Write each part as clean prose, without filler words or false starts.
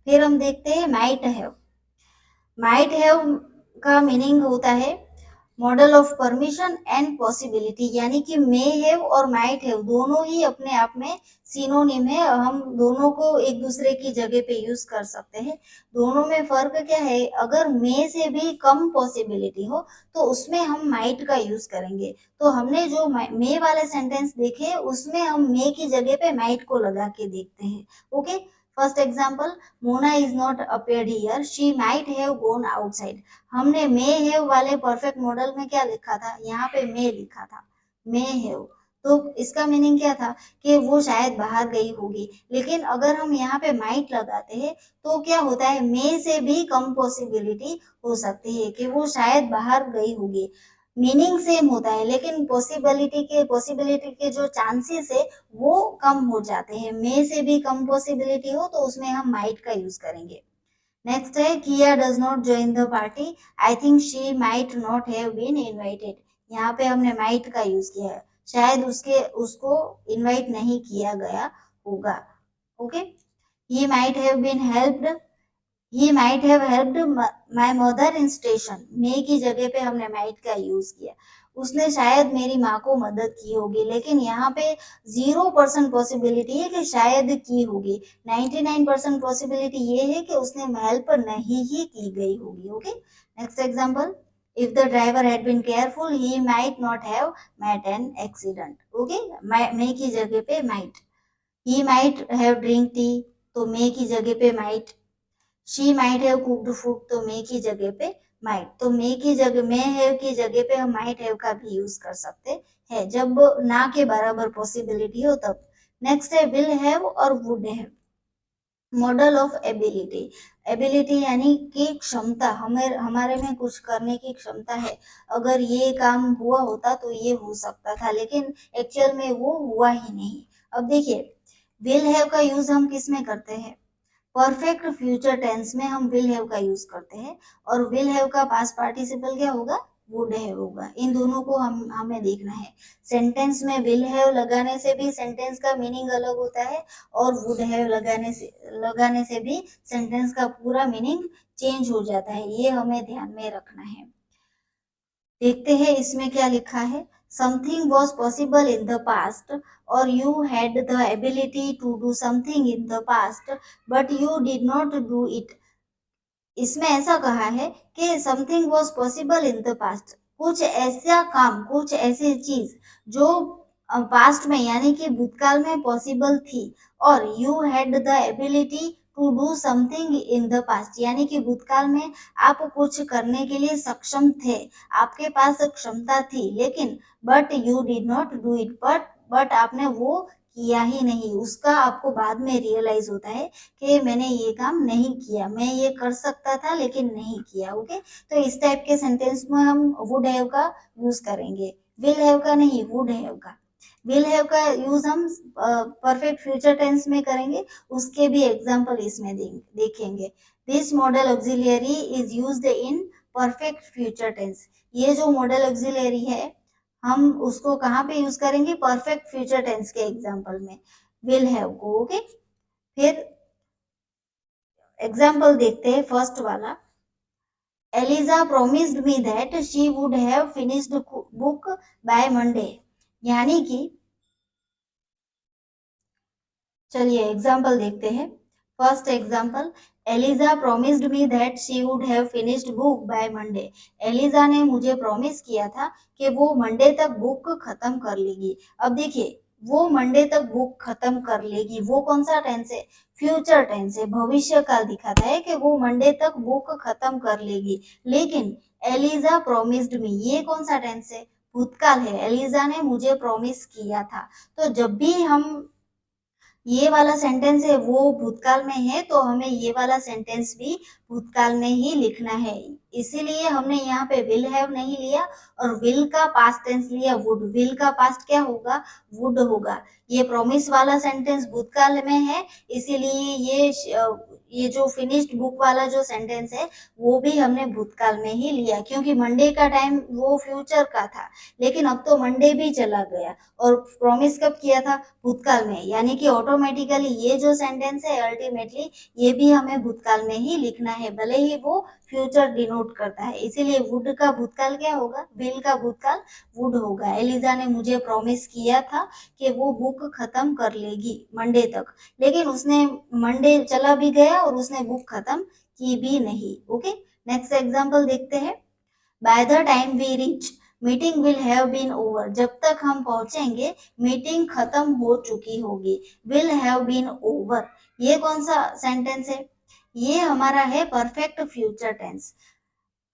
फिर हम देखते हैं माइट हैव। माइट हैव का मीनिंग होता है model of permission and possibility, यानी कि मे हैव और माइट हैव दोनों ही अपने आप में सिनोनिम है। हम दोनों को एक दूसरे की जगह पे यूज कर सकते हैं। दोनों में फर्क क्या है, अगर मे से भी कम पॉसिबिलिटी हो तो उसमें हम माइट का यूज करेंगे। तो हमने जो मे वाले सेंटेंस देखे उसमें हम मे की जगह पे माइट को लगा के देखते हैं। Okay, first example, Mona is not appeared here, she might have gone outside. हमने मे हैव वाले परफेक्ट मॉडल में क्या लिखा था, यहाँ पे मे लिखा था, मे हैव। तो इसका मीनिंग क्या था कि वो शायद बाहर गई होगी। लेकिन अगर हम यहाँ पे माइट लगाते हैं तो क्या होता है, मे से भी कम पॉसिबिलिटी हो सकती है कि वो शायद बाहर गई होगी। मीनिंग सेम होता है लेकिन पॉसिबिलिटी के जो चांसेस है वो कम हो जाते हैं। मे से भी कम पॉसिबिलिटी हो तो उसमें हम माइट का यूज करेंगे। नेक्स्ट है, Kia does not join the party, I think she might not have been invited. यहाँ पे हमने माइट का यूज किया है, शायद उसको इनवाइट नहीं किया गया होगा। Okay, he might have been helped, he might have helped my mother in station. May की जगह पे हमने माइट का यूज किया, उसने शायद मेरी माँ को मदद की होगी। लेकिन यहाँ पे 0% पॉसिबिलिटी है कि शायद की होगी, 99% पॉसिबिलिटी ये है कि उसने हेल्प नहीं ही की गई होगी। Okay, next example, if the driver had been careful he might not have met an accident. Okay, may की जगह पे might, he might have drink tea, तो मे की जगह पे might, she might have cooked food, तो may की जगह पे माइट। तो मे की जगह, मे हैव की जगह पे हम माइट हैव का भी यूज कर सकते हैं जब ना के बराबर पॉसिबिलिटी हो तब। नेक्स्ट है विल हैव और would have. Model of ability, ability यानी कि क्षमता, हमें हमारे में कुछ करने की क्षमता है। अगर ये काम हुआ होता तो ये हो सकता था, लेकिन एक्चुअल में वो हुआ ही नहीं। अब देखिए, विल हैव का यूज हम किस में करते हैं, परफेक्ट फ्यूचर टेंस में हम विल हैव का यूज करते हैं। और विल हैव का पास्ट पार्टिसिपल क्या होगा, वुड हैव होगा। इन दोनों को हमें देखना है। सेंटेंस में विल हैव लगाने से भी सेंटेंस का मीनिंग अलग होता है, और वुड हैव लगाने से भी सेंटेंस का पूरा मीनिंग चेंज हो जाता है। ये हमें ध्यान में रखना है। देखते हैं इसमें क्या लिखा है, something was possible in the past, और you had the ability to do something in the past but you did not do it. इसमें ऐसा कहा है कि something was possible in the past, कुछ ऐसा काम, कुछ ऐसी चीज जो पास्ट में यानी कि भूतकाल में पॉसिबल थी, और you had the ability to do something in the past, यानी कि भूतकाल में आप कुछ करने के लिए सक्षम थे, आपके पास क्षमता थी, लेकिन but you did not do it, but आपने वो किया ही नहीं। उसका आपको बाद में रियलाइज होता है कि मैंने ये काम नहीं किया, मैं ये कर सकता था लेकिन नहीं किया। ओके, तो इस टाइप के सेंटेंस में हम वुड हैव का यूज करेंगे, विल हैव का नहीं, वुड हैव का। विल हैव का यूज हम परफेक्ट फ्यूचर टेंस में करेंगे, उसके भी एग्जांपल इसमें देखेंगे। This modal auxiliary is used in perfect future tense. ये जो मॉडल ऑक्सिलियरी है हम उसको कहाँ पे यूज करेंगे, परफेक्ट फ्यूचर टेंस के एग्जांपल में, विल हैव को। ओके, फिर एग्जाम्पल देखते हैं फर्स्ट वाला, Eliza promised me that she would have finished book by Monday. यानी कि, चलिए एग्जाम्पल देखते हैं। First example, Eliza promised me that she would have finished book by Monday. Eliza ने मुझे प्रॉमिस किया था कि वो मंडे तक बुक खत्म कर लेगी। अब देखिए, वो मंडे तक बुक खत्म कर लेगी, वो कौन सा टेंस है, फ्यूचर टेंस है, भविष्य काल दिखाता है कि वो मंडे तक बुक खत्म कर लेगी। लेकिन एलिजा प्रोमिस्ड मी, ये कौन सा टेंस है, भूतकाल है, एलिजा ने मुझे प्रॉमिस किया था। तो जब भी हम ये वाला सेंटेंस है वो भूतकाल में है तो हमें ये वाला सेंटेंस भी भूतकाल में ही लिखना है, इसीलिए हमने यहाँ पे विल हैव नहीं लिया और विल का पास्ट टेंस लिया वुड। विल का पास्ट क्या होगा? वुड होगा। ये प्रॉमिस वाला सेंटेंस भूतकाल में है, इसीलिए ये जो फिनिश्ड बुक वाला जो सेंटेंस है वो भी हमने भूतकाल में ही लिया, क्योंकि मंडे का टाइम वो फ्यूचर का था, लेकिन अब तो मंडे भी चला गया और प्रॉमिस कब किया था? भूतकाल में, यानी कि ऑटोमेटिकली ये जो सेंटेंस है अल्टीमेटली ये भी हमें भूतकाल में ही लिखना है, भले ही वो फ्यूचर डिनोट करता है। इसीलिए वुड का भूतकाल क्या होगा? विल का भूतकाल वुड होगा। एलिजा ने मुझे प्रॉमिस किया था कि वो बुक खत्म कर लेगी मंडे तक, लेकिन उसने मंडे चला भी गया और उसने बुक खत्म की भी नहीं। ओके, नेक्स्ट एग्जांपल देखते हैं। By the time we reach meeting will have been over. जब तक हम पहुंचेंगे मीटिंग खत्म हो चुकी होगी। विल हैव बीन ओवर, ये कौन सा सेंटेंस है? ये हमारा है परफेक्ट फ्यूचर टेंस।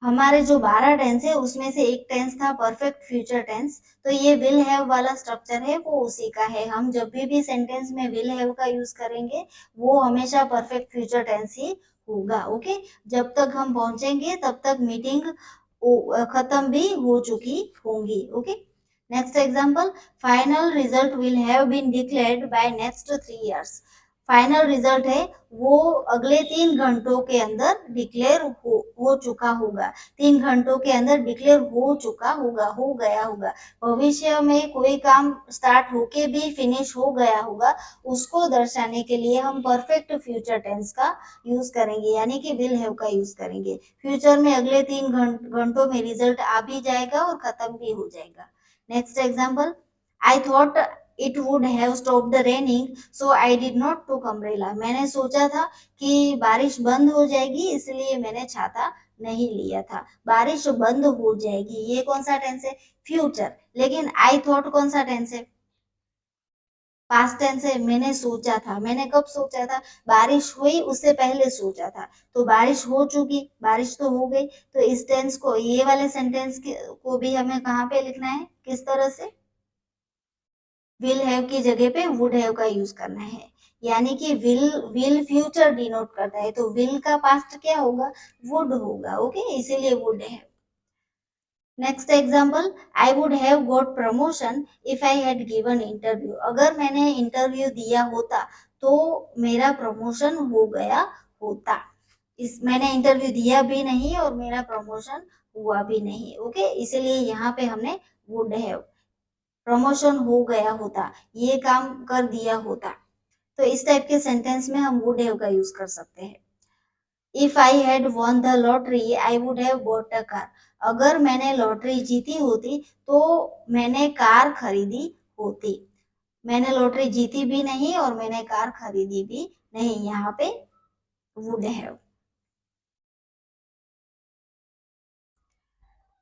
हमारे जो 12 टेंस है उसमें से एक टेंस था परफेक्ट फ्यूचर टेंस, तो ये विल हैव वाला स्ट्रक्चर है वो उसी का है। हम जब भी सेंटेंस में विल हैव का यूज करेंगे वो हमेशा परफेक्ट फ्यूचर टेंस ही होगा। ओके, जब तक हम पहुंचेंगे तब तक मीटिंग खत्म भी हो चुकी होंगी। Okay, next example. Final result will have been declared by next 3 years. Final result है वो अगले 3 घंटों के अंदर डिक्लेयर हो चुका होगा। 3 घंटों के अंदर डिक्लेयर हो चुका होगा, हो गया होगा। भविष्य में कोई काम स्टार्ट होके भी फिनिश हो गया होगा, उसको दर्शाने के लिए हम परफेक्ट फ्यूचर टेंस का यूज करेंगे, यानी कि विल हैव का यूज करेंगे। फ्यूचर में अगले 3 घंटों में रिजल्ट आ भी जाएगा और खत्म भी हो जाएगा। Next example. I thought it would have stopped raining so I did not टूक अम्ब्रेला। मैंने सोचा था कि बारिश बंद हो जाएगी इसलिए मैंने छाता नहीं लिया था। बारिश बंद हो जाएगी, ये कौन सा टेंस है? फ्यूचर। लेकिन आई थॉट कौन सा टेंस है? पास्ट टेंस है। मैंने सोचा था, मैंने कब सोचा था? बारिश हुई उससे पहले सोचा था। तो बारिश हो चुकी, बारिश तो हो गई, तो इस टेंस को, ये वाले सेंटेंस को भी हमें कहाँ पे लिखना है? किस तरह से? विल हैव की जगह पे वुड हैव का यूज करना है, यानी कि विल फ्यूचर डिनोट करता है, तो विल का पास्ट क्या होगा? वुड होगा। ओके, इसीलिए वुड है। Next example. I would have got promotion if I had given interview. अगर मैंने इंटरव्यू दिया होता तो मेरा प्रमोशन हो गया होता। इस मैंने इंटरव्यू दिया भी नहीं और मेरा प्रमोशन हुआ भी नहीं। ओके, इसीलिए यहाँ पे हमने वुड हैव, प्रमोशन हो गया होता, ये काम कर दिया होता। तो इस टाइप के सेंटेंस में हम वुड हैव का यूज कर सकते हैं। If I had won the lottery I would have bought a car. अगर मैंने लॉटरी जीती होती तो मैंने कार खरीदी होती। मैंने लॉटरी जीती भी नहीं और मैंने कार खरीदी भी नहीं, यहाँ पे would have.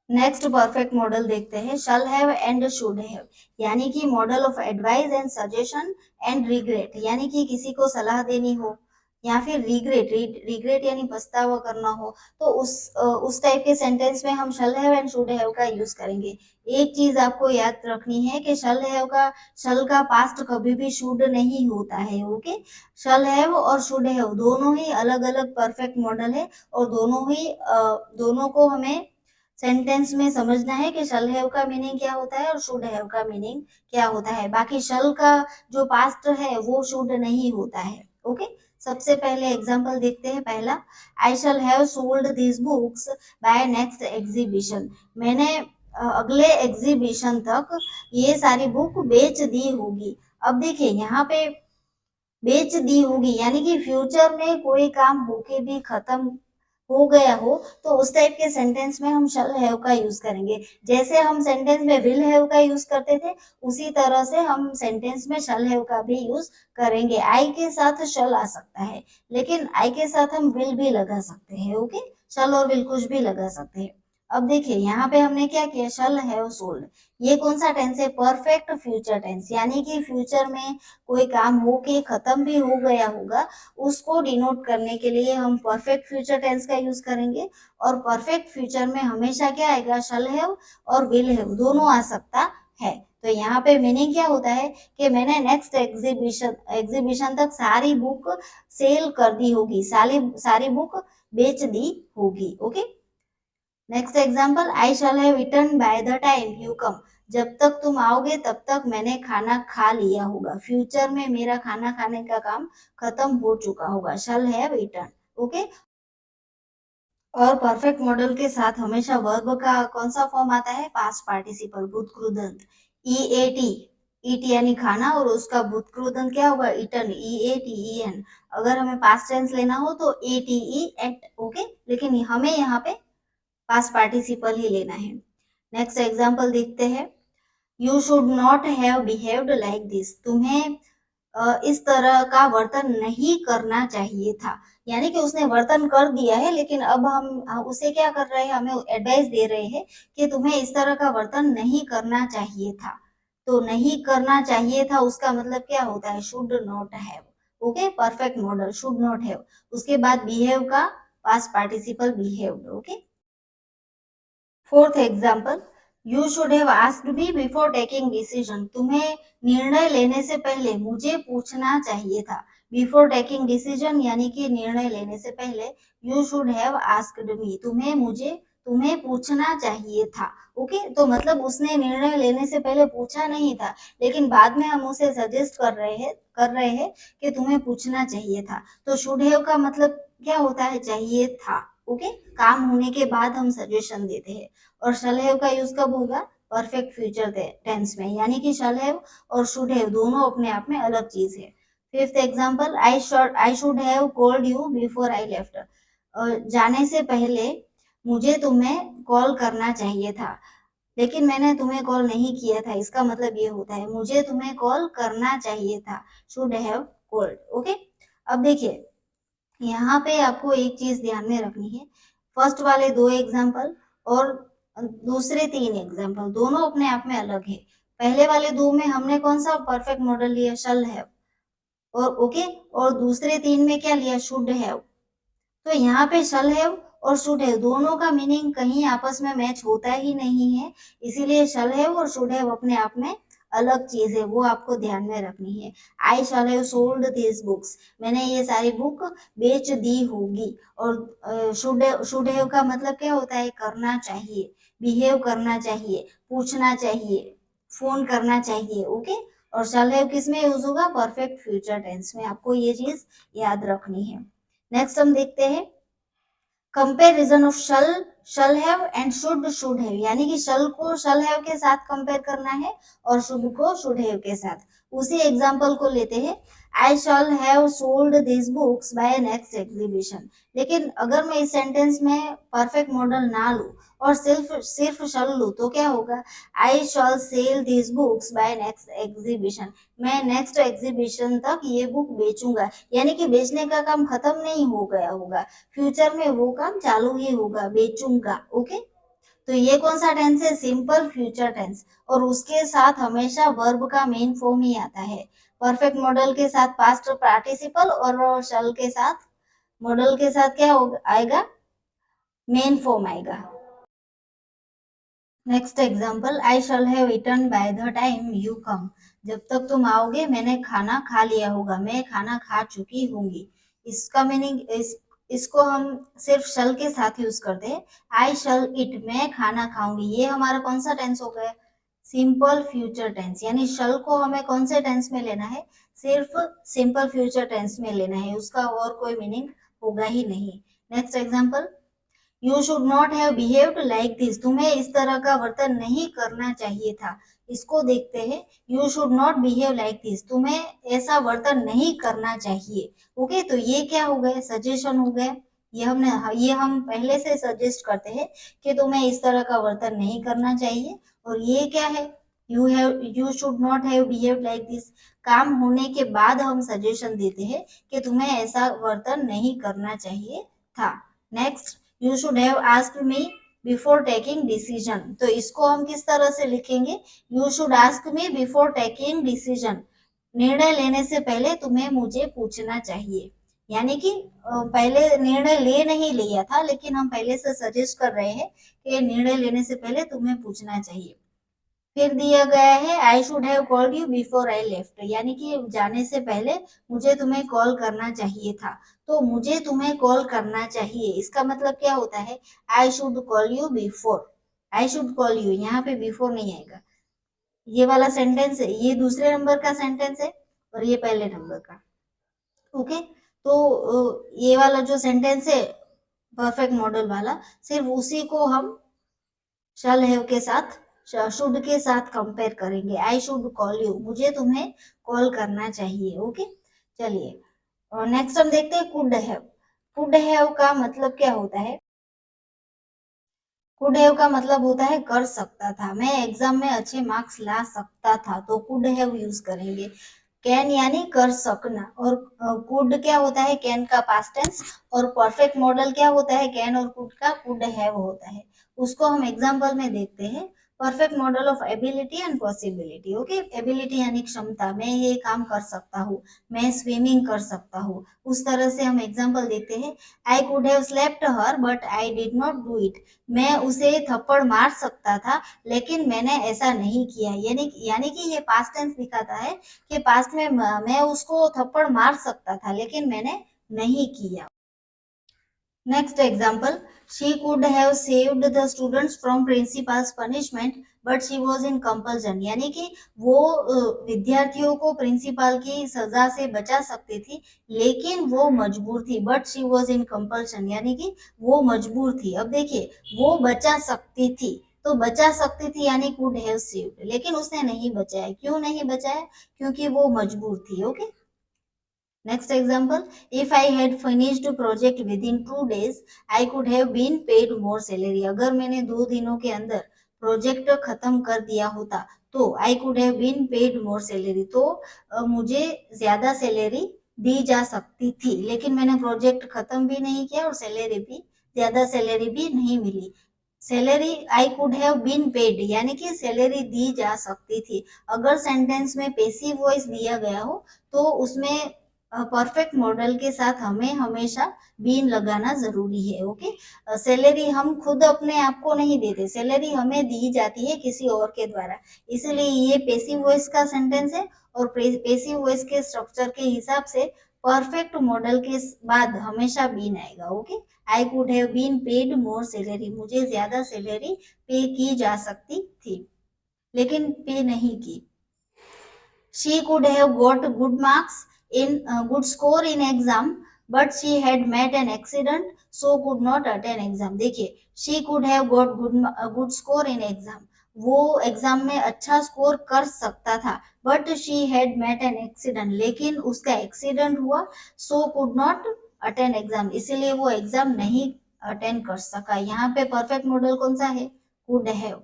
Next perfect model देखते हैं। शल हैव एंड शुड हैव, यानी कि model of advice and suggestion and regret, यानी कि किसी को सलाह देनी हो या फिर रिग्रेट, रिग्रेट यानी पछतावा करना हो, तो उस टाइप के सेंटेंस में हम शल हैव एंड शुड हैव का यूज करेंगे। एक चीज आपको याद रखनी है कि शल का पास्ट कभी भी शुड नहीं होता है। ओके, शल हैव और शुड हैव दोनों ही अलग अलग परफेक्ट मॉडल है और दोनों को हमें सेंटेंस में समझना है कि शल हैव का मीनिंग क्या होता है और शुड हैव का मीनिंग क्या होता है। बाकी शल का जो पास्ट है वो शुड नहीं होता है। ओके, सबसे पहले एग्जांपल देखते हैं। पहला, I shall have sold these books by next exhibition. मैंने अगले एग्जीबिशन तक ये सारी बुक बेच दी होगी। अब देखिए यहाँ पे बेच दी होगी, यानी कि फ्यूचर में कोई काम होके भी खत्म हो गया हो तो उस टाइप के सेंटेंस में हम शल हैव का यूज करेंगे। जैसे हम सेंटेंस में विल हैव का यूज करते थे उसी तरह से हम सेंटेंस में शल हैव का भी यूज करेंगे। आई के साथ शल आ सकता है, लेकिन आई के साथ हम विल भी लगा सकते हैं। ओके, शल और विल कुछ भी लगा सकते हैं। अब देखिए यहाँ पे हमने क्या किया? शल हैव सोल्ड, ये कौन सा टेंस है? परफेक्ट फ्यूचर टेंस, यानी कि फ्यूचर में कोई काम होके खत्म भी हो गया होगा, उसको डिनोट करने के लिए हम परफेक्ट फ्यूचर टेंस का यूज करेंगे। और परफेक्ट फ्यूचर में हमेशा क्या आएगा? शल हैव और विल हैव दोनों आ सकता है। तो यहाँ पे मीनिंग क्या होता है कि मैंने नेक्स्ट एग्जीबिशन तक सारी बुक सेल कर दी होगी, सारी बुक बेच दी होगी। Okay, next example, I shall have eaten by the time you come. जब तक तुम आओगे तब तक मैंने खाना खा लिया होगा। फ्यूचर में मेरा खाना खाने का काम खत्म हो चुका होगा। Shall have eaten. ओके, और परफेक्ट मॉडल के साथ हमेशा वर्ब का कौन सा फॉर्म आता है? पास्ट पार्टिसिपल, भूतकृदंत, ई ए टी, ईट यानी खाना, और उसका भूतकृदंत क्या होगा? Eaten, E A T E N. अगर हमें पास्ट टेंस लेना हो तो A T E ate. Okay, लेकिन हमें यहाँ पे पास्ट पार्टिसिपल ही लेना है। नेक्स्ट एग्जाम्पल देखते हैं, you should not have behaved like this. तुम्हें इस तरह का वर्तन नहीं करना चाहिए था। यानी कि उसने वर्तन कर दिया है, लेकिन अब हम उसे क्या कर रहे हैं? हमें एडवाइस दे रहे हैं कि तुम्हें इस तरह का वर्तन नहीं करना चाहिए था। तो नहीं करना चाहिए था उसका मतलब क्या होता है? Should not have. Okay, perfect model should not have. उसके बाद बिहेव का past participle behaved. Okay, fourth example, you should have asked me before taking decision. तुम्हें निर्णय लेने से पहले मुझे पूछना चाहिए था। बिफोर टेकिंग डिसीजन यानी कि निर्णय लेने से पहले, you should have asked me, तुम्हें पूछना चाहिए था। ओके, तो मतलब उसने निर्णय लेने से पहले पूछा नहीं था, लेकिन बाद में हम उसे सजेस्ट कर रहे हैं कि तुम्हें पूछना चाहिए था। तो शुड हैव का मतलब क्या होता है? चाहिए था। ओके, काम होने के बाद हम सजेशन देते हैं। और शैल हैव का यूज कब होगा? परफेक्ट फ्यूचर टेंस में, यानी कि शैल हैव और शुड हैव दोनों अपने आप में अलग चीज है। Fifth example, I should have called you before I left. जाने से पहले मुझे तुम्हें कॉल करना चाहिए था, लेकिन मैंने तुम्हें कॉल नहीं किया था। इसका मतलब ये होता है मुझे तुम्हें कॉल करना चाहिए था। Should have called. ओके, अब देखिए यहाँ पे आपको एक चीज ध्यान में रखनी है। फर्स्ट वाले दो एग्जाम्पल और दूसरे तीन एग्जाम्पल दोनों अपने आप में अलग है। पहले वाले दो में हमने कौन सा परफेक्ट मॉडल लिया? शल हैव। और ओके, और दूसरे तीन में क्या लिया? Should have. तो यहाँ पे शल हैव और शुड हैव दोनों का मीनिंग कहीं आपस में मैच होता ही नहीं है। इसीलिए शल हैव और शुड हैव अपने आप में अलग चीज है, वो आपको ध्यान में रखनी है। I shall have sold this books. मैंने ये सारी बुक बेच दी होगी। और शुड हैव का मतलब क्या होता है? करना चाहिए, बिहेव करना चाहिए, पूछना चाहिए, फोन करना चाहिए। ओके, और शल हैव किस में यूज होगा? परफेक्ट फ्यूचर टेंस में। आपको ये चीज याद रखनी है। नेक्स्ट हम देखते हैं comparison of shall have and should have, यानी कि शल को शल हैव के साथ कंपेयर करना है और शुड को शुड हैव के साथ। उसी एग्जांपल को लेते हैं, I shall have sold this books by next exhibition. लेकिन अगर मैं इस सेंटेंस में परफेक्ट मॉडल ना लूं और सिर्फ सिर्फ शल लूं तो क्या होगा? I shall sell this books by next exhibition. मैं नेक्स्ट एग्जीबिशन तक ये बुक बेचूंगा, यानी कि बेचने का काम खत्म नहीं हो गया होगा, फ्यूचर में वो काम चालू ही होगा, बेचूंगा। ओके, तो ये कौन सा टेंस है? सिंपल फ्यूचर टेंस, और उसके साथ हमेशा वर्ब का मेन फॉर्म ही आता है। परफेक्ट मॉडल के साथ पास्ट पार्टिसिपल और शल के साथ मॉडल के साथ क्या आएगा? मेन फॉर्म आएगा। Next example, I shall have eaten by the time you come. जब तक तुम आओगे मैंने खाना खा लिया होगा, मैं खाना खा चुकी होंगी। इसका मीनिंग इसको हम सिर्फ शल के साथ यूज करते हैं। आई शल इट, मैं खाना खाऊंगी। ये हमारा कौन सा टेंस हो गया? Simple future tense. यानी शल को हमें कौन से टेंस में लेना है? सिर्फ सिंपल फ्यूचर टेंस में लेना है, उसका और कोई मीनिंग होगा ही नहीं। Next example, you should not have behaved like this. तुम्हें इस तरह का वर्तन नहीं करना चाहिए था। इसको देखते हैं, you should not behave like this, तुम्हें ऐसा वर्तन नहीं करना चाहिए। ओके, तो ये क्या हो गया? सजेशन हो गया। ये हम पहले से सजेस्ट करते हैं कि तुम्हें इस तरह का वर्तन नहीं करना चाहिए। और ये क्या है? You should not have behave like this. काम होने के बाद हम सजेशन देते हैं कि तुम्हें ऐसा वर्तन नहीं करना चाहिए था। Next, you should have asked me before taking decision. तो इसको हम किस तरह से लिखेंगे? You should ask me before taking decision. निर्णय लेने से पहले तुम्हें मुझे पूछना चाहिए। यानी कि पहले निर्णय ले नहीं लिया था, लेकिन हम पहले से सजेस्ट कर रहे हैं कि निर्णय लेने से पहले तुम्हें पूछना चाहिए। फिर दिया गया है I should have called you before I left, यानी कि जाने से पहले मुझे तुम्हें कॉल करना चाहिए था। तो मुझे तुम्हें कॉल करना चाहिए, इसका मतलब क्या होता है? I should call you before. I should call you, यहाँ पे बिफोर नहीं आएगा। ये वाला सेंटेंस है, ये दूसरे नंबर का सेंटेंस है और ये पहले नंबर का। ओके, तो ये वाला जो सेंटेंस है परफेक्ट मॉडल वाला, सिर्फ उसी को हम शल हैव के साथ, शुड के साथ कंपेयर करेंगे। आई शुड कॉल यू, मुझे तुम्हें कॉल करना चाहिए। ओके, चलिए और नेक्स्ट हम देखते हैं कुड हैव। कुड हैव का मतलब क्या होता है? कुड हैव का मतलब होता है कर सकता था, मैं एग्जाम में अच्छे मार्क्स ला सकता था, तो कुड हैव यूज करेंगे। कैन यानी कर सकना, और कुड क्या होता है? कैन का पास्ट टेंस। और परफेक्ट मॉडल क्या होता है? कैन और कुड का कुड हैव होता है। उसको हम एग्जांपल में देखते हैं। Perfect model of ability and possibility. Okay, ability यानी क्षमता, मैं ये काम कर सकता हूँ, मैं स्विमिंग कर सकता हूँ, उस तरह से हम एग्जांपल देखते हैं। आई could have slept her but I did not do it, मैं उसे थप्पड़ मार सकता था लेकिन मैंने ऐसा नहीं किया। यानी कि ये पास्ट टेंस दिखाता है कि पास्ट में मैं उसको थप्पड़ मार सकता था लेकिन मैंने नहीं किया। Next example, she could have saved the students from principles punishment but she was in compulsion, यानी कि वो विद्यार्थियों को प्रिंसिपल की सजा से बचा सकती थी लेकिन वो मजबूर थी। But she was in compulsion, यानी कि वो मजबूर थी। अब देखिए, वो बचा सकती थी, तो बचा सकती थी यानी कुड हैव सेव्ड, लेकिन उसने नहीं बचाया। क्यों नहीं बचाया? क्योंकि वो मजबूर थी। Okay, next example, if I had finished project within 2 days, I could have been paid more salary. अगर मैंने 2 दिनों के अंदर प्रोजेक्ट खत्म कर दिया होता तो I could have been paid more salary, तो मुझे ज्यादा सैलरी दी जा सकती थी, लेकिन मैंने प्रोजेक्ट खत्म भी नहीं किया और सैलरी भी, ज्यादा सैलरी भी नहीं मिली। Salary I could have been paid, यानी कि सैलरी दी जा सकती थी। अगर सेंटेंस में पेसिव वॉइस दिया गया हो तो उसमें परफेक्ट मॉडल के साथ हमें हमेशा बीन लगाना जरूरी है। ओके, सैलरी हम खुद अपने आप को नहीं देते, सैलरी हमें दी जाती है किसी और के द्वारा, इसलिए ये पेसिव वॉइस का सेंटेंस है। और पेसिव वॉइस के स्ट्रक्चर के हिसाब से परफेक्ट मॉडल के बाद हमेशा बीन आएगा। Okay, I could have been paid more salary, मुझे ज्यादा सैलरी पे की जा सकती थी लेकिन पे नहीं की। She could have got good marks in good score in exam, but she had met an accident, so could not attend exam. देखिए, she could have got good score in exam. वो एग्जाम में अच्छा score कर सकता था, but she had met an accident, लेकिन उसका accident हुआ, so could not attend exam, इसीलिए वो एग्जाम नहीं अटेंड कर सका। यहाँ पे परफेक्ट मॉडल कौन सा है? Could have.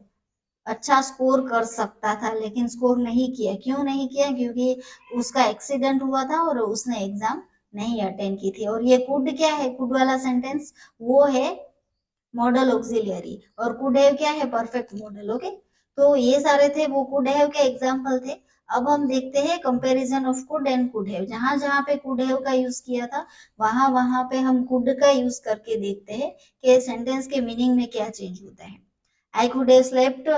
अच्छा स्कोर कर सकता था लेकिन स्कोर नहीं किया। क्यों नहीं किया? क्योंकि उसका एक्सीडेंट हुआ था और उसने एग्जाम नहीं अटेंड की थी। और ये कुड क्या है? कुड वाला सेंटेंस वो है मॉडल ऑक्सिलियरी, और कुड हैव क्या है? Perfect model. ओके, तो ये सारे थे वो कुड हैव के एग्जाम्पल थे। अब हम देखते हैं comparison of could and could have. जहां जहां पे कुड हैव का यूज किया था वहां वहां पे हम कुड का यूज करके देखते हैं कि सेंटेंस के मीनिंग में क्या चेंज होता है। आई could have slept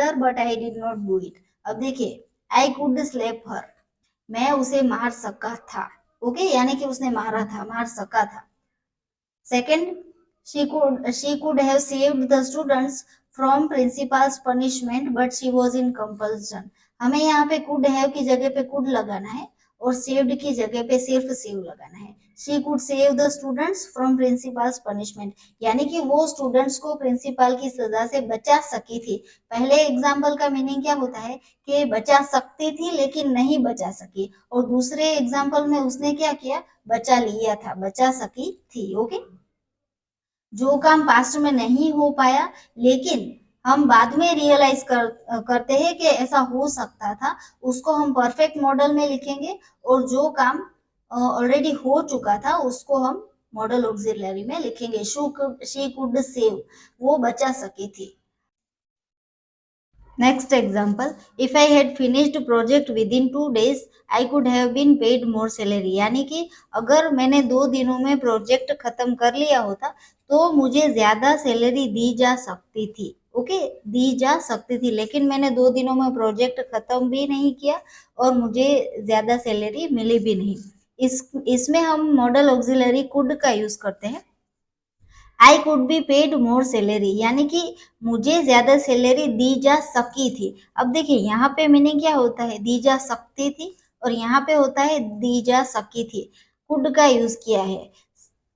her but I did not do it. अब देखिए, आई कुड स्लेप हर, मैं उसे मार सका था। ओके, यानी कि उसने मारा था, मार सका था। Second, she could have saved the students from principal's punishment but she was in compulsion। हमें यहाँ पे could have की जगह पे could लगाना है और saved की जगह पे सिर्फ save लगाना है। she could save the students from principal's punishment, यानी कि वो स्टूडेंट्स को प्रिंसिपल की सजा से बचा सकी थी। पहले एग्जाम्पल का मीनिंग क्या होता है कि बचा सकती थी लेकिन नहीं बचा सकी, और दूसरे एग्जाम्पल में उसने क्या किया? बचा लिया था, बचा सकी थी। ओके, जो काम पास्ट में नहीं हो पाया लेकिन हम बाद में रियलाइज करते हैं कि ऐसा हो सकता था, उसको हम परफेक्ट मॉडल में लिखेंगे। और जो काम ऑलरेडी हो चुका था उसको हम मॉडल ऑक्सिलरी में लिखेंगे। शी कुड सेव, वो बचा सकी थी। Next example, if I had finished project within 2 days I could have been paid more salary, यानी कि अगर मैंने 2 दिनों में प्रोजेक्ट खत्म कर लिया होता तो मुझे ज्यादा सैलरी दी जा सकती थी। ओके, दी जा सकती थी, लेकिन मैंने 2 दिनों में प्रोजेक्ट खत्म भी नहीं किया और मुझे ज़्यादा सैलरी मिली भी नहीं। इसमें हम मॉडल ऑक्सिलरी कुड का यूज़ करते हैं। I could be paid more salary, यानी कि मुझे ज्यादा सैलरी दी जा सकी थी। अब देखिए यहाँ पे मीनिंग क्या होता है, दी जा सकती थी, और यहाँ पे होता है दी जा सकी थी, कुड का यूज किया है।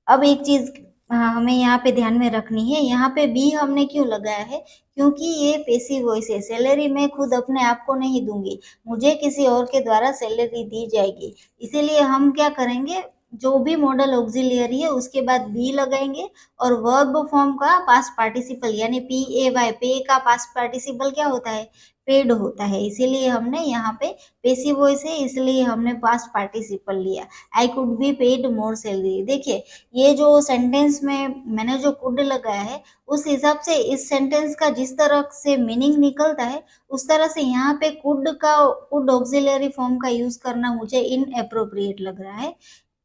अब एक चीज हमें यहाँ पे ध्यान में रखनी है, यहाँ पे बी हमने क्यों लगाया है, क्योंकि ये पैसिव वॉइस है। सैलरी मैं खुद अपने आप को नहीं दूंगी, मुझे किसी और के द्वारा सैलरी दी जाएगी। इसीलिए हम क्या करेंगे, जो भी मॉडल ऑक्सिलियरी है उसके बाद बी लगाएंगे, और वर्ब फॉर्म का पास्ट पार्टिसिपल यानी पी ए वाई, पे का पास्ट पार्टिसिपल क्या होता है, पेड होता है। इसीलिए हमने यहाँ पे पेसिव वॉइस है, इसलिए हमने पास्ट पार्टिसिपल लिया। I could be paid more salary. देखिए ये जो सेंटेंस में मैंने जो कुड लगाया है, उस हिसाब से इस सेंटेंस का जिस तरह से मीनिंग निकलता है, उस तरह से यहाँ पे कुड ऑक्सिलरी फॉर्म का यूज करना मुझे इनएप्रोप्रिएट लग रहा है।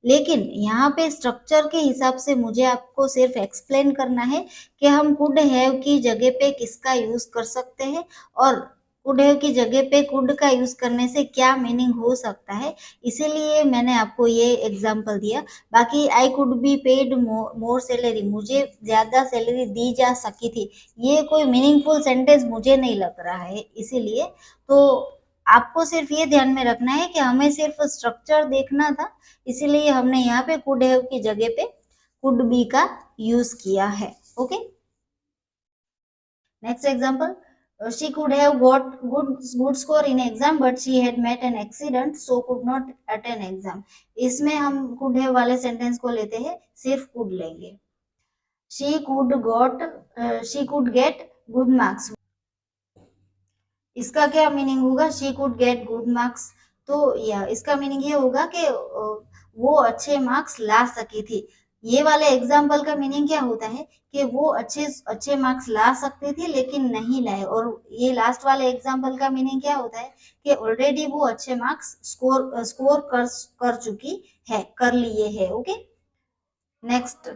लेकिन यहाँ पे स्ट्रक्चर के हिसाब से मुझे आपको सिर्फ एक्सप्लेन करना है कि हम कुड हैव की जगह पे किसका यूज कर सकते हैं, और कुड हैव की जगह पे कुड का यूज करने से क्या मीनिंग हो सकता है। इसीलिए मैंने आपको ये एग्जांपल दिया। बाकी I could be paid more salary, मुझे ज्यादा सैलरी दी जा सकी थी, ये कोई मीनिंगफुल सेंटेंस मुझे नहीं लग रहा है। इसीलिए तो आपको सिर्फ ये ध्यान में रखना है कि हमें सिर्फ स्ट्रक्चर देखना था, इसीलिए हमने यहाँ पे कुड हैव की जगह पे कुड बी का यूज किया है। Okay, next example, she could have got good score in exam but she had met an accident so could not attend exam। इसमें हम could have वाले सेंटेंस को लेते हैं, सिर्फ could लेंगे। she could get good marks, इसका क्या मीनिंग होगा, she could get good marks. तो या इसका मीनिंग ये होगा कि वो अच्छे मार्क्स ला सकी थी। ये वाले एग्जाम्पल का मीनिंग क्या होता है कि वो अच्छे अच्छे मार्क्स ला सकती थी लेकिन नहीं लाए, और ये लास्ट वाले एग्जाम्पल का मीनिंग क्या होता है कि ऑलरेडी वो अच्छे मार्क्स स्कोर कर चुकी है, कर लिए है। ओके, नेक्स्ट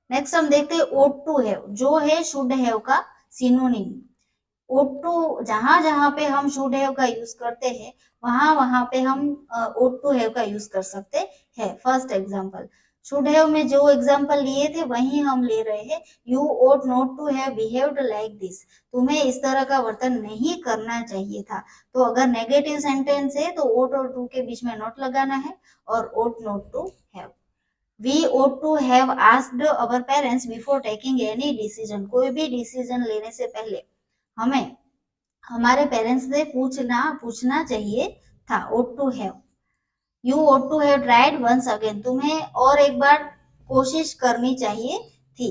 नेक्स्ट हम देखते हैं ought to have, जो है should have का सिनोनिम। ought to जहां जहां पे हम should have का यूज करते हैं, वहां वहां पे हम ought to have का यूज कर सकते हैं। फर्स्ट एग्जांपल, should have में जो एग्जांपल लिए थे वही हम ले रहे हैं। you ought not to have behaved like this, तुम्हें इस तरह का वर्तन नहीं करना चाहिए था। तो अगर नेगेटिव सेंटेंस है तो ought और to के बीच में नॉट लगाना है, और ought not to have। We ought to have asked our parents before taking any decision, कोई भी डिसीजन लेने से पहले हमें हमारे पेरेंट्स से पूछना चाहिए था। ought to have, you ought to have tried once again, तुम्हें और एक बार कोशिश करनी चाहिए थी।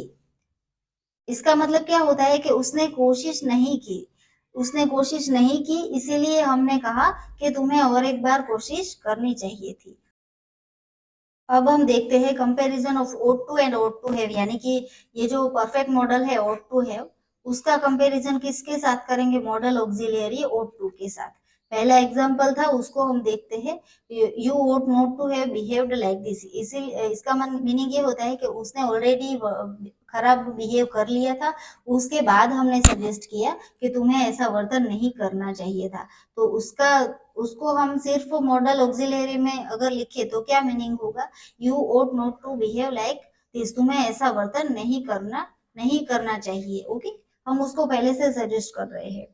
इसका मतलब क्या होता है कि उसने कोशिश नहीं की, उसने कोशिश नहीं की, इसीलिए हमने कहा कि तुम्हें और एक बार कोशिश करनी चाहिए थी। अब हम देखते हैं comparison of ought to and ought to have, यानी कि ये जो परफेक्ट मॉडल है ought to have, उसका कंपैरिजन किसके साथ करेंगे, मॉडल ऑक्सिलियरी ought to के साथ। पहला एग्जांपल था उसको हम देखते हैं, you ought not to have behaved like this। इसी इसका मीनिंग ये होता है कि उसने ऑलरेडी खराब बिहेव कर लिया था, उसके बाद हमने सजेस्ट किया कि तुम्हें ऐसा वर्तन नहीं करना चाहिए था। तो उसको हम सिर्फ मॉडल ऑक्सिलियरी में अगर लिखे तो क्या मीनिंग होगा, you ought not to behave like this, तुम्हें ऐसा वर्तन नहीं करना चाहिए। ओके, हम उसको पहले से सजेस्ट कर रहे हैं।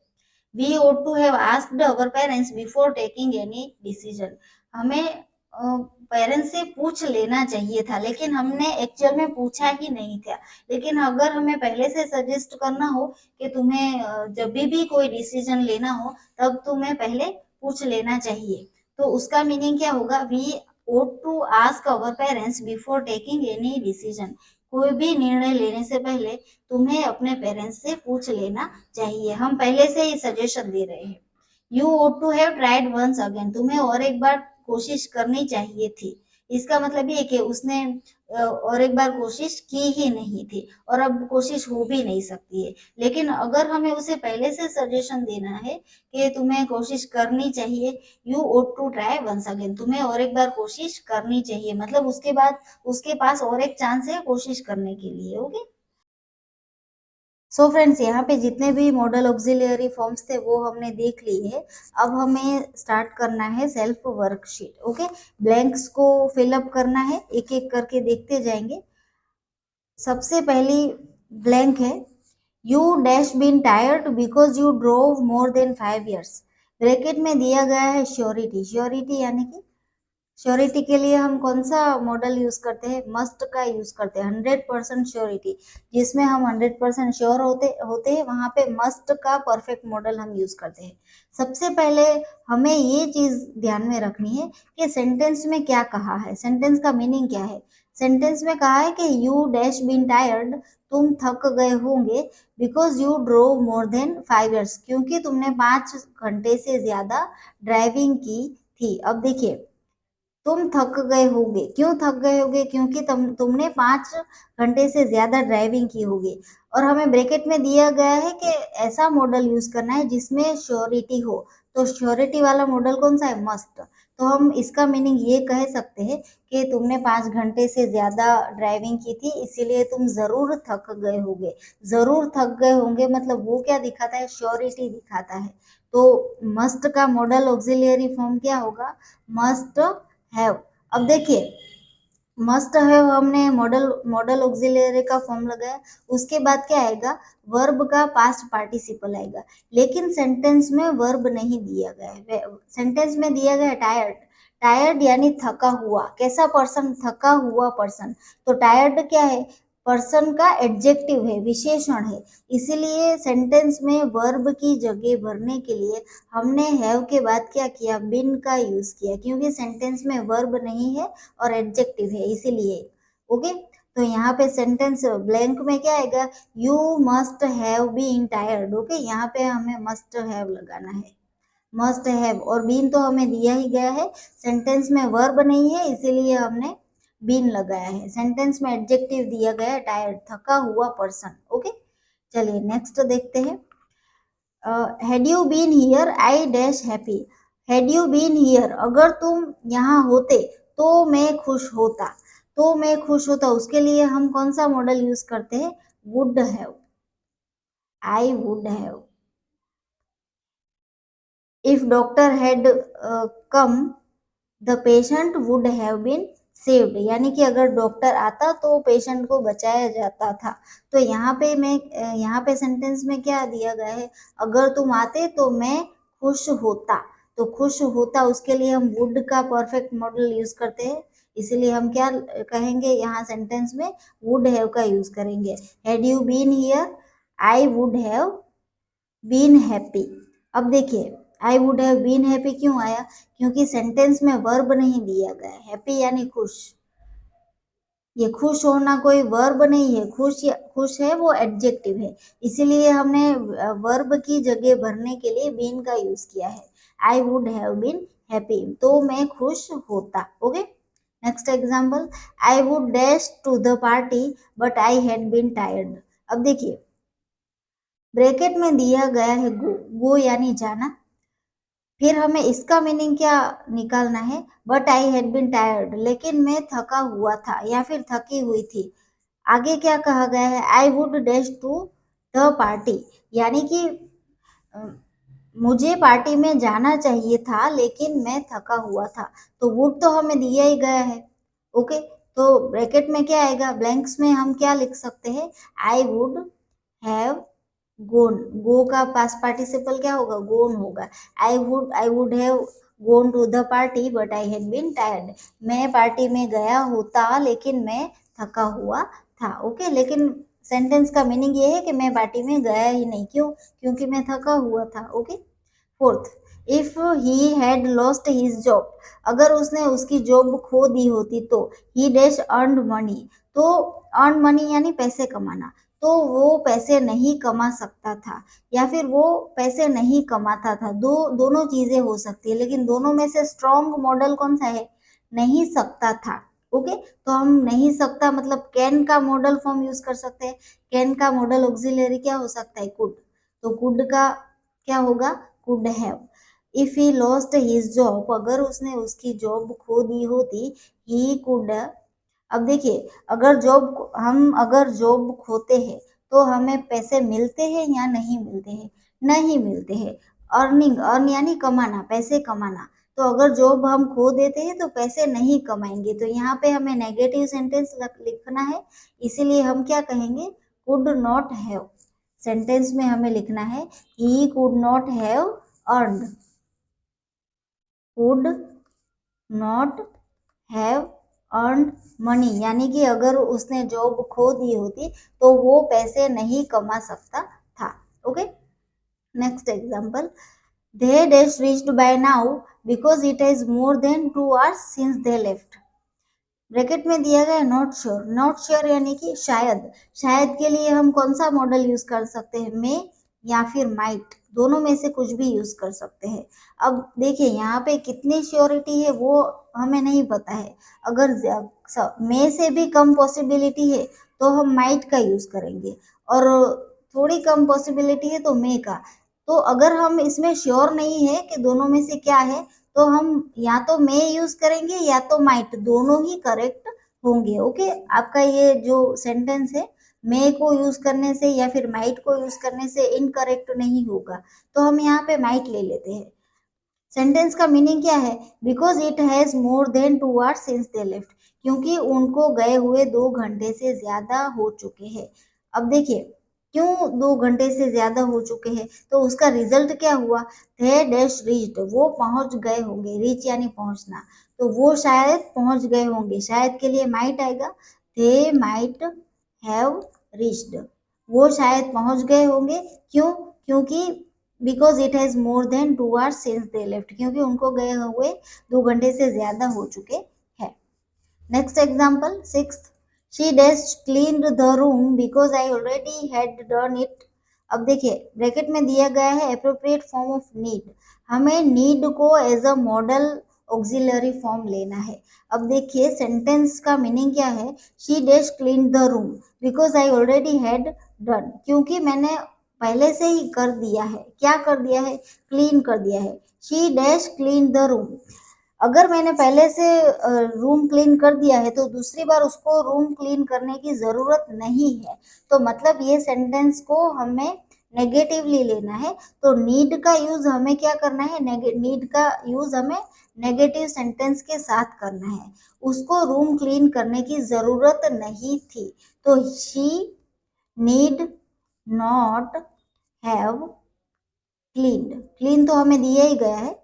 We ought to have asked our parents before taking any decision, हमें पेरेंट्स से पूछ लेना चाहिए था, लेकिन हमने एक्चुअल में पूछा ही नहीं था। लेकिन अगर हमें पहले से सजेस्ट करना हो कि तुम्हें जब भी कोई डिसीजन लेना हो तब तुम्हें पहले पूछ लेना चाहिए, तो उसका मीनिंग क्या होगा, we ought to ask our parents before taking any decision, कोई भी निर्णय लेने से पहले तुम्हें अपने पेरेंट्स से पूछ लेना चाहिए। हम पहले से ही सजेशन दे रहे हैं। You ought to have tried once again, तुम्हें और एक बार कोशिश करनी चाहिए थी। इसका मतलब ये कि उसने और एक बार कोशिश की ही नहीं थी, और अब कोशिश हो भी नहीं सकती है। लेकिन अगर हमें उसे पहले से सजेशन देना है कि तुम्हें कोशिश करनी चाहिए, you ought to try once again, तुम्हें और एक बार कोशिश करनी चाहिए, मतलब उसके बाद उसके पास और एक चांस है कोशिश करने के लिए। ओके, सो फ्रेंड्स, यहाँ पे जितने भी मॉडल ऑक्सिलियरी फॉर्म्स थे वो हमने देख लिए है। अब हमें स्टार्ट करना है सेल्फ वर्कशीट। ओके, ब्लैंक्स को फिलअप करना है, एक एक करके देखते जाएंगे। सबसे पहली ब्लैंक है, you dash been tired because you drove more than 5 years। Bracket में दिया गया है श्योरिटी। श्योरिटी यानी कि श्योरिटी के लिए हम कौन सा मॉडल यूज करते हैं? मस्ट का यूज करते हैं। 100% श्योरिटी, जिसमें हम 100% श्योर होते होते हैं, वहां पे मस्ट का परफेक्ट मॉडल हम यूज करते हैं। सबसे पहले हमें ये चीज ध्यान में रखनी है कि सेंटेंस में क्या कहा है, सेंटेंस का मीनिंग क्या है। सेंटेंस में कहा है कि यू डैश बीन टायर्ड, तुम थक गए होंगे, because you drove more than 5 years, क्योंकि तुमने 5 घंटे से ज्यादा ड्राइविंग की थी। अब देखिए, तुम थक गए होगे, क्यों थक गए होगे? क्योंकि तुमने 5 घंटे से ज्यादा ड्राइविंग की होगी। और हमें ब्रैकेट में दिया गया है कि ऐसा मॉडल यूज करना है जिसमें श्योरिटी हो। तो श्योरिटी वाला मॉडल कौन सा है? मस्ट। तो हम इसका मीनिंग ये कह सकते हैं कि तुमने 5 घंटे से ज्यादा ड्राइविंग की थी, इसीलिए तुम जरूर थक गए होगे। जरूर थक गए होंगे मतलब वो क्या दिखाता है? श्योरिटी दिखाता है। तो मस्ट का मॉडल ऑक्सिलियरी फॉर्म क्या होगा? Must have. अब देखिए, मस्ट हैव हमने मॉडल मॉडल ऑक्सिलियरी का फॉर्म लगाया, उसके बाद क्या आएगा? वर्ब का पास्ट पार्टिसिपल आएगा। लेकिन सेंटेंस में वर्ब नहीं दिया गया है। सेंटेंस में दिया गया है टायर्ड। टायर्ड यानी थका हुआ। कैसा पर्सन? थका हुआ पर्सन। तो टायर्ड क्या है? पर्सन का एडजेक्टिव है, विशेषण है। इसीलिए सेंटेंस में वर्ब की जगह भरने के लिए हमने हैव के बाद क्या किया? बिन का यूज किया, क्योंकि सेंटेंस में वर्ब नहीं है और एडजेक्टिव है, इसीलिए। ओके, तो यहाँ पे सेंटेंस ब्लैंक में क्या आएगा? You must have been tired. Okay, यहाँ पे हमें मस्ट हैव लगाना है, मस्ट हैव। और बीन तो हमें दिया ही गया है, सेंटेंस में वर्ब नहीं है इसीलिए हमने बीन लगाया है। सेंटेंस में एडजेक्टिव दिया गया है टायर्ड, थका हुआ पर्सन। ओके, चलिए नेक्स्ट देखते हैं। Had you been here I dash happy. Had you been here, अगर तुम यहाँ होते तो मैं खुश होता। तो मैं खुश होता, उसके लिए हम कौन सा मॉडल यूज करते हैं? Would have. I would have. If doctor had come the patient would have been saved, यानी कि अगर डॉक्टर आता तो पेशेंट को बचाया जाता था। तो यहाँ पे यहाँ पे सेंटेंस में क्या दिया गया है? अगर तुम आते तो मैं खुश होता। तो खुश होता, उसके लिए हम वुड का परफेक्ट मॉडल यूज करते हैं, इसलिए हम क्या कहेंगे यहाँ सेंटेंस में? वुड हैव का यूज करेंगे। Had you been here I would have been happy. अब देखिए, I would have been happy क्यों आया? क्योंकि सेंटेंस में वर्ब नहीं दिया गया है। हैप्पी यानी खुश। ये खुश होना कोई वर्ब नहीं है, खुश है वो एडजेक्टिव है। इसीलिए हमने वर्ब की जगह भरने के लिए बीन का यूज किया है। I would have been happy, तो मैं खुश होता। Okay, next example, I would dash to the party but I had been tired. अब देखिए, ब्रैकेट में दिया गया है गो। गो यानी जाना। फिर हमें इसका मीनिंग क्या निकालना है? But I had been tired, लेकिन मैं थका हुआ था या फिर थकी हुई थी। आगे क्या कहा गया है? I would dash to the party, यानी कि अ, मुझे पार्टी में जाना चाहिए था लेकिन मैं थका हुआ था। तो वुड तो हमें दिया ही गया है। ओके, तो ब्रैकेट में क्या आएगा? ब्लैंक्स में हम क्या लिख सकते हैं? आई वुड हैव गोन। गो का पास्ट पार्टिसिपल क्या होगा? गोन होगा। I would have gone to the party but I had been tired. मैं पार्टी में गया होता लेकिन मैं थका हुआ था। ओके, लेकिन सेंटेंस का मीनिंग ये है कि मैं पार्टी में गया ही नहीं। क्यों? क्योंकि मैं थका हुआ था। Okay, fourth, if he had lost his job, अगर उसने उसकी जॉब खो दी होती तो ही डैश अर्न मनी। तो अर्न मनी यानी पैसे कमाना। तो वो पैसे नहीं कमा सकता था या फिर वो पैसे नहीं कमाता था। दोनों चीजें हो सकती है, लेकिन दोनों में से स्ट्रॉन्ग मॉडल कौन सा है? नहीं सकता था। ओके, तो हम नहीं सकता मतलब कैन का मॉडल फॉर्म यूज कर सकते हैं। कैन का मॉडल ऑक्सिलरी क्या हो सकता है? कुड। तो कुड का क्या होगा? Could have. If he lost his job, अगर उसने उसकी जॉब खो दी होती, ही कुड। अब देखिए, अगर जॉब खोते हैं तो हमें पैसे मिलते हैं या नहीं मिलते हैं? नहीं मिलते हैं। अर्न यानी कमाना, पैसे कमाना। तो अगर जॉब हम खो देते हैं तो पैसे नहीं कमाएंगे। तो यहाँ पे हमें नेगेटिव सेंटेंस लिखना है, इसीलिए हम क्या कहेंगे? Could not have. सेंटेंस में हमें लिखना है he could not have earned, could not have earned money, यानी कि अगर उसने जॉब खो दी होती तो वो पैसे नहीं कमा सकता था। Okay, next example, they dash reached by now because it is more than 2 hours since they left। Bracket में दिया गया नॉट श्योर। नॉट श्योर यानी कि शायद। शायद के लिए हम कौन सा मॉडल यूज कर सकते हैं? मे या फिर माइट, दोनों में से कुछ भी यूज कर सकते हैं। अब देखिए यहाँ पे कितनी श्योरिटी है वो हमें नहीं पता है। अगर मे से भी कम पॉसिबिलिटी है तो हम माइट का यूज करेंगे, और थोड़ी कम पॉसिबिलिटी है तो मे का। तो अगर हम इसमें श्योर नहीं है कि दोनों में से क्या है, तो हम या तो मे यूज करेंगे या तो माइट, दोनों ही करेक्ट होंगे। ओके, आपका ये जो सेंटेंस है मे को यूज करने से या फिर माइट को यूज करने से इनकरेक्ट नहीं होगा, तो हम यहाँ पे माइट ले लेते हैं। सेंटेंस का मीनिंग क्या है? Because it has more than 2 hours since they left, क्योंकि उनको गए हुए 2 घंटे से ज्यादा हो चुके हैं। अब देखिए क्यों 2 घंटे से ज्यादा हो चुके हैं, तो उसका रिजल्ट क्या हुआ? थे डैश रीच्ड, वो पहुंच गए होंगे। रीच यानी पहुंचना, तो वो शायद पहुंच गए होंगे। शायद के लिए माइट आएगा, थे माइट हैव रीच्ड, वो शायद पहुंच गए होंगे। क्यों? क्योंकि because it has more than 2 hours since they left, क्योंकि उनको गए हुए 2 घंटे से ज्यादा हो चुके हैं। Next example, sixth, she dash cleaned the room because I already had done it. अब देखिए ब्रैकेट में दिया गया है अप्रोप्रिएट फॉर्म ऑफ नीड। हमें नीड को as a modal auxiliary form लेना है। अब देखिए सेंटेंस का मीनिंग क्या है? She dash clean the room because I already had done, क्योंकि मैंने पहले से ही कर दिया है। क्या कर दिया है? क्लीन कर दिया है। She dash clean the room, अगर मैंने पहले से रूम क्लीन कर दिया है तो दूसरी बार उसको रूम क्लीन करने की जरूरत नहीं है। तो मतलब ये सेंटेंस को हमें नेगेटिवली लेना है। तो नीड का यूज हमें क्या करना है? नीड का यूज हमें नेगेटिव सेंटेंस के साथ करना है। उसको रूम क्लीन करने की जरूरत नहीं थी। तो she need not have cleaned, clean तो हमें दिया ही गया है।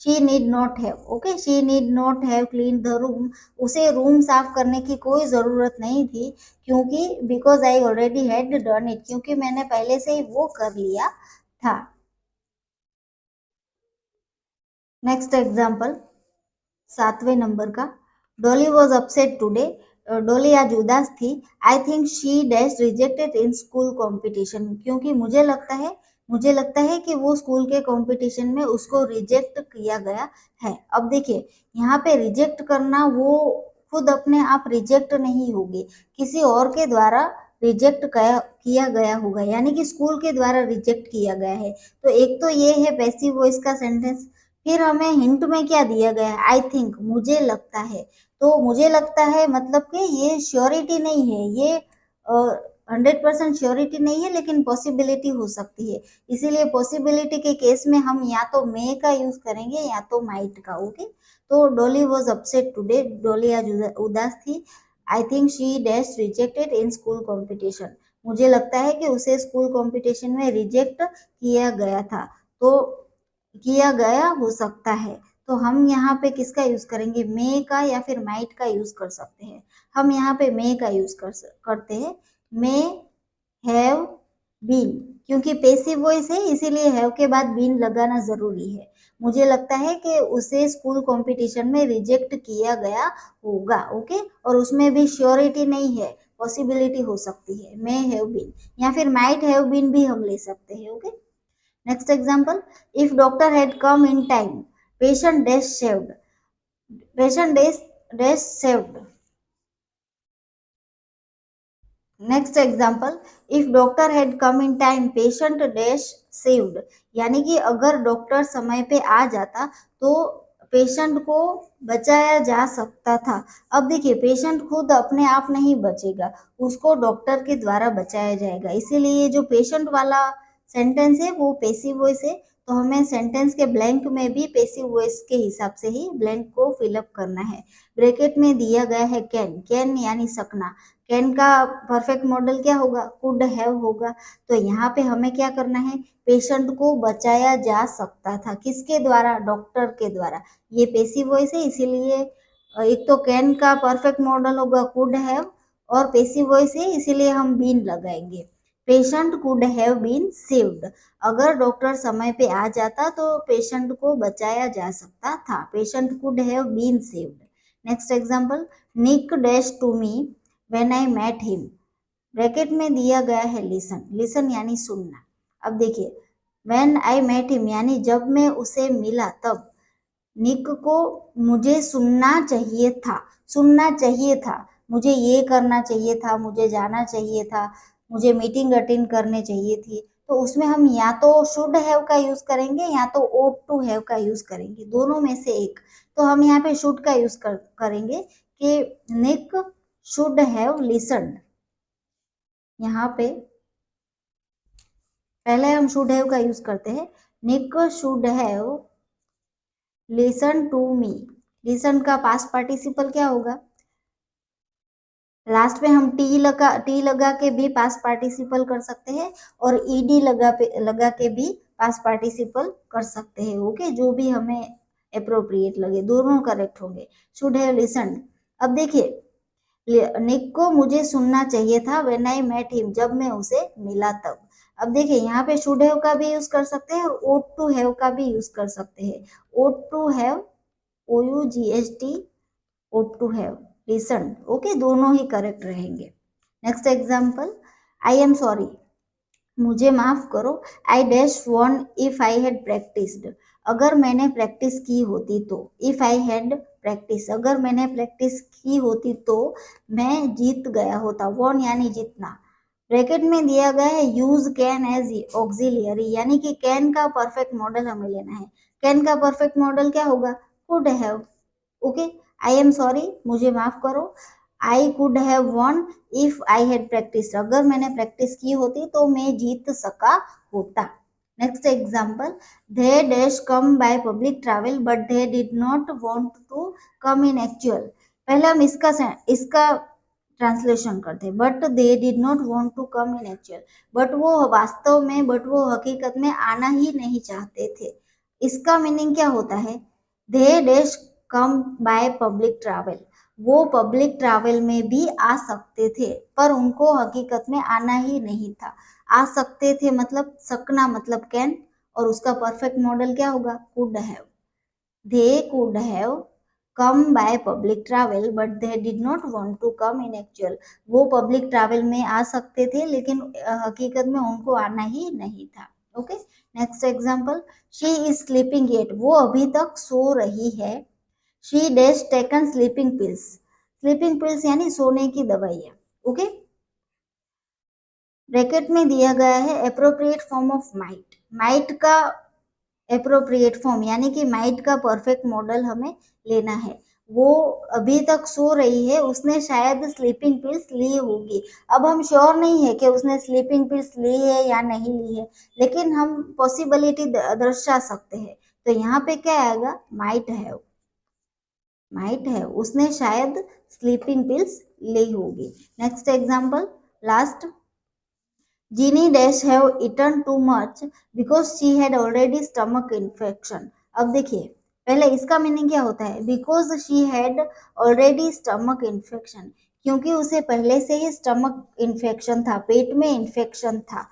She need not have, okay, she need not have clean the room, उसे रूम साफ करने की कोई जरूरत नहीं थी, क्योंकि because I already had done it, क्योंकि मैंने पहले से ही वो कर लिया था। नेक्स्ट एग्जाम्पल, 7वें नंबर का, Dolly was upset today, Dolly आज उदास थी। आई think she dash rejected in school competition, क्योंकि मुझे लगता है कि वो स्कूल के कंपटीशन में उसको रिजेक्ट किया गया है। अब देखिए यहाँ पे रिजेक्ट करना, वो खुद अपने आप रिजेक्ट नहीं होगी, किसी और के द्वारा रिजेक्ट किया गया होगा, यानी कि स्कूल के द्वारा रिजेक्ट किया गया है। तो एक तो ये है पैसिव वॉइस का सेंटेंस। फिर हमें हिंट में क्या दिया गया है? आई थिंक, मुझे लगता है। तो मुझे लगता है मतलब कि ये श्योरिटी नहीं है, ये 100% श्योरिटी नहीं है, लेकिन पॉसिबिलिटी हो सकती है। इसीलिए पॉसिबिलिटी के केस में हम या तो मे का यूज करेंगे या तो माइट का। ओके, तो Dolly was upset today, Dolly आज उदास थी। आई think she dash rejected in school competition, मुझे लगता है कि उसे स्कूल कॉम्पिटिशन में रिजेक्ट किया गया था। तो किया गया हो सकता है, तो हम यहाँ पे किसका यूज करेंगे? मे का या फिर माइट का यूज कर सकते हैं। हम यहाँ पे मे का यूज करते हैं। मे हैव बीन, क्योंकि पैसिव वॉइस है इसीलिए हैव के बाद बीन लगाना जरूरी है। मुझे लगता है कि उसे स्कूल कंपटीशन में रिजेक्ट किया गया होगा। ओके, और उसमें भी श्योरिटी नहीं है, पॉसिबिलिटी हो सकती है। मे हैव बीन या फिर माइट हैव बीन भी हम ले सकते हैं। Okay, next example, if doctor had come in time, patient dash saved, patient dash saved। Next example, if doctor had come in time patient dash saved, यानी कि अगर डॉक्टर समय पे आ जाता तो पेशेंट को बचाया जा सकता था। अब देखिए पेशेंट खुद अपने आप नहीं बचेगा, उसको डॉक्टर के द्वारा बचाया जाएगा, इसीलिए जो पेशेंट वाला सेंटेंस है वो पैसिव वॉइस है। तो हमें सेंटेंस के ब्लैंक में भी पैसिव वॉइस के हिसाब से ही ब्लैंक को फिलअप करना है। ब्रैकेट में दिया गया है कैन, कैन यानी सकना, कैन का परफेक्ट मॉडल क्या होगा, कुड हैव होगा। तो यहाँ पे हमें क्या करना है, पेशेंट को बचाया जा सकता था, किसके द्वारा, डॉक्टर के द्वारा। ये पैसिव वॉइस है, इसीलिए एक तो कैन का परफेक्ट मॉडल होगा कुड हैव, और पैसिव वॉइस है इसीलिए हम बीन लगाएंगे। Patient could have been saved, अगर डॉक्टर समय पे आ जाता तो पेशेंट को बचाया जा सकता था। Patient could have been saved. Next example, Nick dash to me when I met him. Bracket में दिया गया है लिसन, लिसन यानी सुनना। अब देखिए व्हेन आई मेट हिम यानी जब मैं उसे मिला तब, निक को मुझे सुनना चाहिए था, सुनना चाहिए था, मुझे ये करना चाहिए था, मुझे जाना चाहिए था, मुझे मीटिंग अटेंड करने चाहिए थी। तो उसमें हम या तो शुड हैव का यूज करेंगे या तो ought टू हैव का यूज करेंगे, दोनों में से एक। तो हम यहाँ पे शुड का यूज करेंगे कि निक शुड हैव लिसन्ड। यहाँ पे पहले हम शुड हैव का यूज करते हैं, Nick should have listen to me. Listen का पास्ट पार्टिसिपल क्या होगा, लास्ट में हम टी लगा के भी पास्ट पार्टिसिपल कर सकते हैं और ईडी लगा के भी पास्ट पार्टिसिपल कर सकते हैं। ओके, जो भी हमें अप्रोप्रिएट लगे, दोनों करेक्ट होंगे। Should have listened. अब देखिए निक को मुझे सुनना चाहिए था व्हेन आई मेट हिम, जब मैं उसे मिला तब। अब देखिए यहाँ पे शुड हैव का भी यूज कर सकते हैं और ought टू हैव का भी यूज कर सकते हैं। ought to have, OUGHT, ought to have listened. Okay, दोनों ही करेक्ट रहेंगे। Next example, I am sorry, मुझे माफ करो, I dash won if I had practised. अगर मैंने प्रैक्टिस की होती तो, इफ आई हैड प्रैक्टिस, अगर मैंने प्रैक्टिस की होती तो मैं जीत गया होता, वॉन यानी जीतना। ब्रैकेट में दिया गया है यूज कैन एज ऑक्सिलियरी, यानी कि कैन का परफेक्ट मॉडल हमें लेना है। कैन का परफेक्ट मॉडल क्या होगा, could have. Okay, I am sorry, मुझे माफ करो, आई could have von if I had practice, अगर मैंने प्रैक्टिस की होती तो मैं जीत सका होता। Next example, they dash come by public travel but they did not want to come in actual. पहले हम इसका ट्रांसलेशन करते हैं, but they did not want to come in actual, बट वो वास्तव में, बट वो हकीकत में आना ही नहीं चाहते थे। इसका मीनिंग क्या होता है, दे dash come by public travel, वो पब्लिक ट्रैवल में भी आ सकते थे पर उनको हकीकत में आना ही नहीं था। आ सकते थे मतलब सकना मतलब कैन, और उसका परफेक्ट मॉडल क्या होगा, could have. They could have come by public travel but they did not want to come in actual, वो पब्लिक ट्रैवल में आ सकते थे लेकिन हकीकत में उनको आना ही नहीं था। Okay, next example, she is sleeping yet, वो अभी तक सो रही है। She dash taken sleeping pills, sleeping pills यानी सोने की दवाइयाँ। ओके, ब्रैकेट में दिया गया है appropriate form of might, might का एप्रोप्रिएट फॉर्म यानी कि माइट का परफेक्ट मॉडल हमें लेना है। वो अभी तक सो रही है, उसने शायद स्लीपिंग पिल्स ली होगी। अब हम श्योर नहीं है कि उसने स्लीपिंग पिल्स ली है या नहीं ली है, लेकिन हम पॉसिबिलिटी दर्शा सकते हैं। तो यहाँ पे क्या आएगा, माइट हैव, माइट है, उसने शायद स्लीपिंग पिल्स ली होगी। Next example, last, Jeanie dash have eaten too much because she had already stomach infection. अब देखिए पहले इसका मीनिंग क्या होता है, because she had already stomach infection, क्योंकि उसे पहले से ही स्टमक इन्फेक्शन था, पेट में इन्फेक्शन था।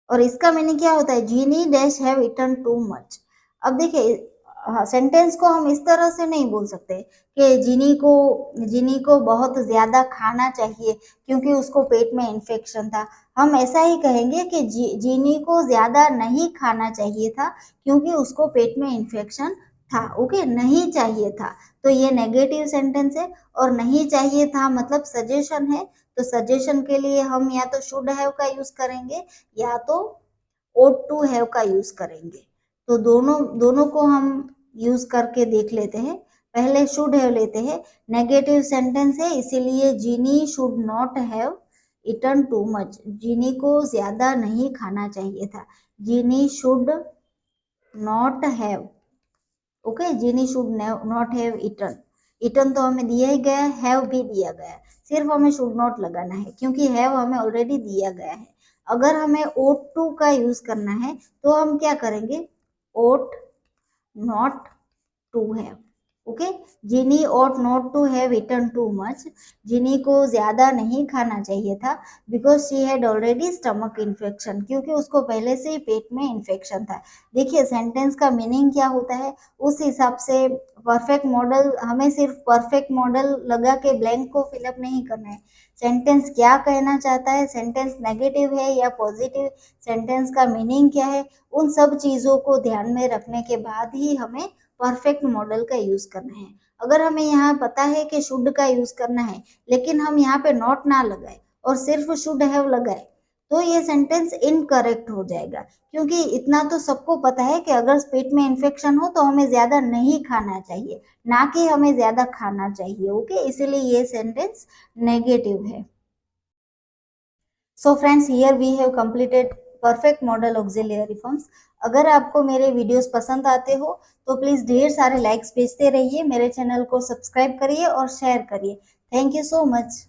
और इसका मीनिंग क्या होता है, Ginny dash have eaten too much. अब देखिए हाँ, सेंटेंस को हम इस तरह से नहीं बोल सकते कि जीनी को बहुत ज्यादा खाना चाहिए क्योंकि उसको पेट में इन्फेक्शन था। हम ऐसा ही कहेंगे कि जीनी को ज्यादा नहीं खाना चाहिए था क्योंकि उसको पेट में इन्फेक्शन था। ओके, नहीं चाहिए था, तो ये नेगेटिव सेंटेंस है और नहीं चाहिए था मतलब सजेशन है। तो सजेशन के लिए हम या तो शुड हैव का यूज करेंगे या तो ought टू हैव का यूज करेंगे। तो दोनों दोनों को हम यूज करके देख लेते हैं। पहले शुड हैव लेते हैं, नेगेटिव सेंटेंस है इसीलिए Ginny should not have eaten too much, Ginny को ज्यादा नहीं खाना चाहिए था। Ginny should not have, okay, Ginny should not have eaten, eaten तो हमें दिया ही गया, हैव भी दिया गया है, सिर्फ हमें शुड नॉट लगाना है क्योंकि हैव हमें ऑलरेडी दिया गया है। अगर हमें ओट टू का यूज करना है तो हम क्या करेंगे, ought not to have, okay. Ginny ought not to have eaten too much, Ginny को ज्यादा नहीं खाना चाहिए था, because she had already stomach infection, क्योंकि उसको पहले से ही पेट में इन्फेक्शन था। देखिए सेंटेंस का मीनिंग क्या होता है, उस हिसाब से परफेक्ट मॉडल, हमें सिर्फ परफेक्ट मॉडल लगा के ब्लैंक को फिलअप नहीं करना है। सेंटेंस क्या कहना चाहता है, सेंटेंस नेगेटिव है या पॉजिटिव, सेंटेंस का मीनिंग क्या है, उन सब चीजों को ध्यान में रखने के बाद ही हमें परफेक्ट मॉडल का यूज करना है। अगर हमें यहाँ पता है कि शुड का यूज करना है लेकिन हम यहाँ पे नॉट ना लगाए और सिर्फ शुड हैव लगाए तो ये सेंटेंस इनकरेक्ट हो जाएगा, क्योंकि इतना तो सबको पता है कि अगर पेट में इन्फेक्शन हो तो हमें ज्यादा नहीं खाना चाहिए, ना कि हमें ज्यादा खाना चाहिए, ओके, इसीलिए ये सेंटेंस नेगेटिव है। So friends, here we have completed perfect modal auxiliary forms. अगर आपको मेरे वीडियोस पसंद आते हो तो प्लीज ढेर सारे लाइक्स भेजते रहिए, मेरे चैनल को सब्सक्राइब करिए और शेयर करिए। Thank you so much.